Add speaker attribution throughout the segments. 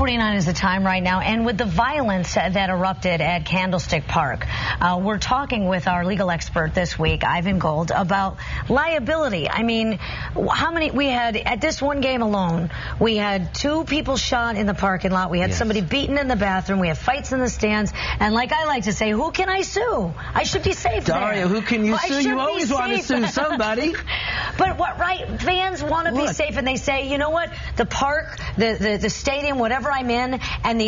Speaker 1: 9:49 is the time right now, and with the violence that erupted at Candlestick Park, we're talking with our legal expert this week, Ivan Golde, about liability. I mean, how many we had at this one game alone? We had 2 people shot in the parking lot. We had somebody beaten in the bathroom. We have fights in the stands. And like I like to say, who can I sue? I should be safe
Speaker 2: Daria,
Speaker 1: there.
Speaker 2: who can you sue? You always want to sue somebody.
Speaker 1: But what, right? Fans want to be safe, and they say, you know what? The park, the stadium, whatever I'm in, and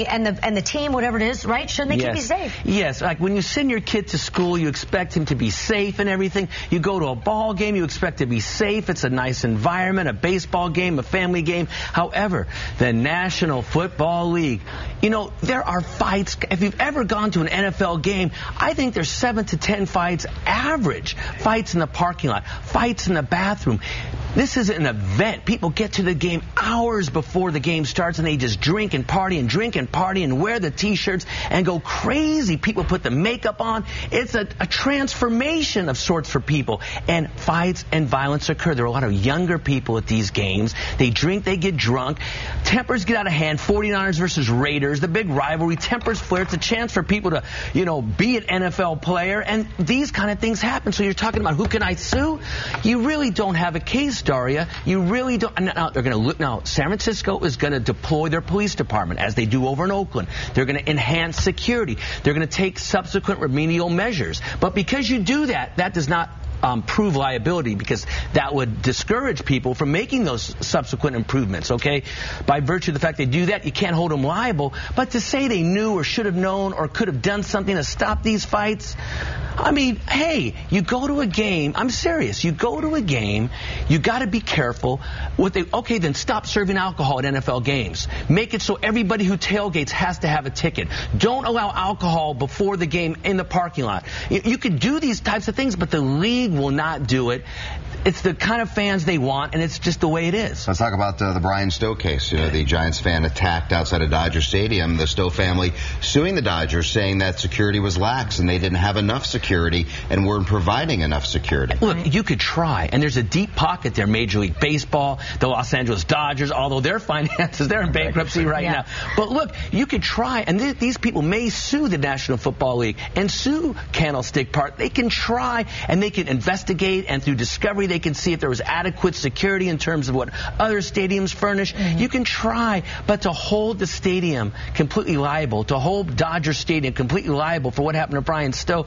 Speaker 1: the team, whatever it is, right? Shouldn't they keep me safe?
Speaker 2: Yes. Like when you send your kid to school, you expect him to be safe and everything. You go to a ball game, you expect to be safe. It's a nice environment, a baseball game, a family game. However, the National Football League, you know, there are fights. If you've ever gone to an NFL game, I think there's 7 to 10 fights average. Fights in the parking lot, fights in the bathroom. This is an event. People get to the game hours before the game starts, and they just drink and party and wear the T-shirts and go crazy. People put the makeup on. It's a transformation of sorts for people. And fights and violence occur. There are a lot of younger people at these games. They drink, they get drunk. Tempers get out of hand. 49ers versus Raiders, the big rivalry. Tempers flare. It's a chance for people to, you know, be an NFL player. And these kind of things happen. So you're talking about who can I sue? You really don't have a case, Daria. You really don't. Now, they're going to look. Now, San Francisco is going to deploy their police department, as they do over in Oakland. They're going to enhance security. They're going to take subsequent remedial measures. But because you do that, that does not prove liability, because that would discourage people from making those subsequent improvements, okay? By virtue of the fact they do that, you can't hold them liable. But to say they knew or should have known or could have done something to stop these fights, I mean, hey, you go to a game, I'm serious, you go to a game, you got to be careful. Okay, then stop serving alcohol at NFL games. Make it so everybody who tailgates has to have a ticket. Don't allow alcohol before the game in the parking lot. You could do these types of things, but the league will not do it. It's the kind of fans they want, and it's just the way it is.
Speaker 3: Let's talk about the Brian Stowe case. You know, the Giants fan attacked outside of Dodger Stadium. The Stowe family suing the Dodgers, saying that security was lax and they didn't have enough security and weren't providing enough security.
Speaker 2: Look, you could try, and there's a deep pocket there. Major League Baseball, the Los Angeles Dodgers, although their finances, they're in bankruptcy right now. But look, you could try, and these people may sue the National Football League and sue Candlestick Park. They can try, and they can investigate, and through discovery they can see if there was adequate security in terms of what other stadiums furnish. You can try, but to hold the stadium completely liable, to hold Dodger Stadium completely liable for what happened to Brian Stowe,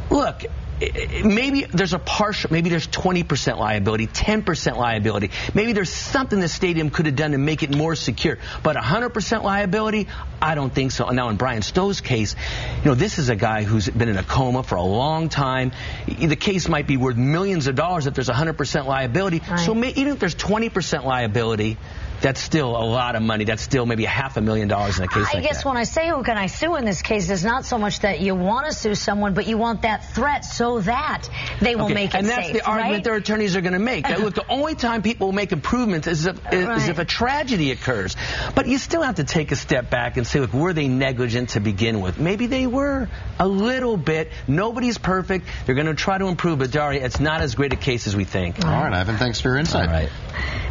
Speaker 2: look, maybe there's a partial, maybe there's 20% liability, 10% liability. Maybe there's something the stadium could have done to make it more secure. But 100% liability, I don't think so. Now, in Brian Stowe's case, you know, this is a guy who's been in a coma for a long time. The case might be worth millions of dollars if there's 100% liability. Right. So even if there's 20% liability, that's still a lot of money. That's still maybe $500,000 in a case like that.
Speaker 1: I guess when I say who can I sue in this case, it's not so much that you want to sue someone, but you want that threat so that they will make it safe.
Speaker 2: And that's the argument their attorneys are going to make. That, look, the only time people will make improvements is if a tragedy occurs. But you still have to take a step back and say, look, were they negligent to begin with? Maybe they were a little bit. Nobody's perfect. They're going to try to improve. But, Daria, it's not as great a case as we think.
Speaker 3: All right, Ivan, thanks for your insight.
Speaker 2: All right.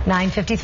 Speaker 1: 9:53.